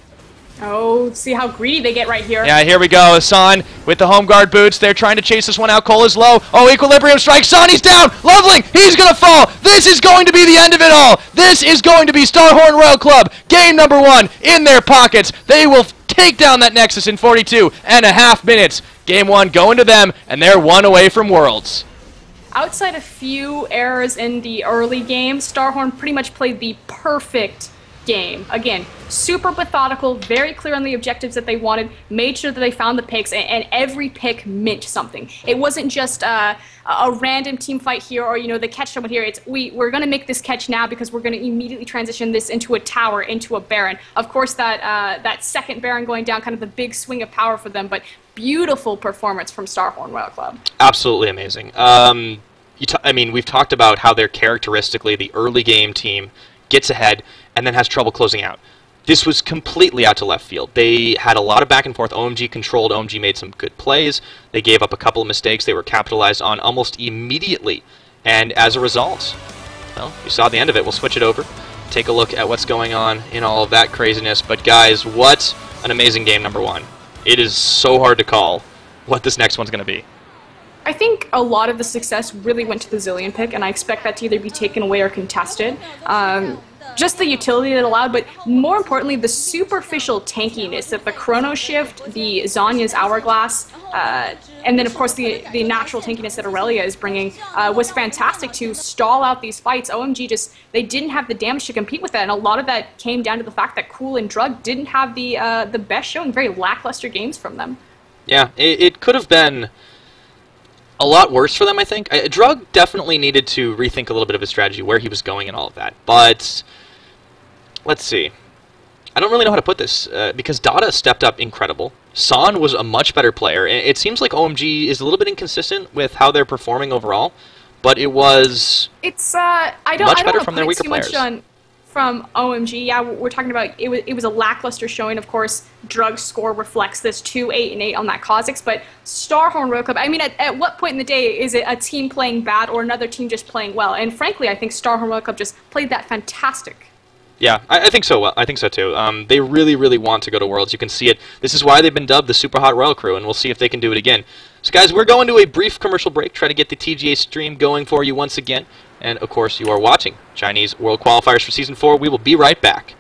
Oh, see how greedy they get right here. Yeah, here we go. San with the home guard boots. They're trying to chase this one out. Cole is low. Oh, Equilibrium strike. San, he's down. Loveling, he's going to fall. This is going to be the end of it all. This is going to be Starhorn Royal Club. Game number 1 in their pockets. They will take down that Nexus in 42.5 minutes. Game 1 going to them, and they're 1 away from Worlds. Outside a few errors in the early game, Starhorn pretty much played the perfect game. Again, super methodical, very clear on the objectives that they wanted, made sure that they found the picks, and every pick meant something. It wasn't just a random team fight here, or, you know, they catch someone here. It's we're going to make this catch now because we're going to immediately transition this into a tower, into a Baron. Of course, that second Baron going down, kind of the big swing of power for them, but beautiful performance from Starhorn Royal Club. Absolutely amazing. I mean, we've talked about how they're characteristically the early game team gets ahead and then has trouble closing out. This was completely out to left field. They had a lot of back and forth. OMG controlled. OMG made some good plays. They gave up a couple of mistakes. They were capitalized on almost immediately. And as a result, well, you saw the end of it. We'll switch it over, take a look at what's going on in all of that craziness. But guys, what an amazing game number 1. It is so hard to call what this next one's going to be. I think a lot of the success really went to the Zillion pick, and I expect that to either be taken away or contested. Just the utility that allowed, but more importantly, the superficial tankiness that the Chrono Shift, the Zanya's Hourglass, and then of course the natural tankiness that Aurelia is bringing was fantastic to stall out these fights. OMG they didn't have the damage to compete with that, and a lot of that came down to the fact that Cool and Drug didn't have the best showing, very lackluster games from them. Yeah, it could have been a lot worse for them, I think. Drug definitely needed to rethink a little bit of his strategy, where he was going and all of that. But let's see. I don't really know how to put this, because Dada stepped up incredible. San was a much better player. It seems like OMG is a little bit inconsistent with how they're performing overall, but it was I don't much better want from to their put weaker too much players. From OMG, yeah, we're talking about it was a lackluster showing. Of course, Drug's score reflects this 2-8-8 on that Kha'Zix, but Starhorn Royal Club, I mean, at what point in the day is it a team playing bad or another team just playing well? And frankly, I think Starhorn Royal Club just played that fantastic. Yeah, I think so. I think so too. They really, really want to go to Worlds. You can see it. This is why they've been dubbed the Super Hot Royal Crew, and we'll see if they can do it again. So guys, we're going to a brief commercial break, try to get the TGA stream going for you once again. And of course, you are watching Chinese World Qualifiers for Season 4. We will be right back.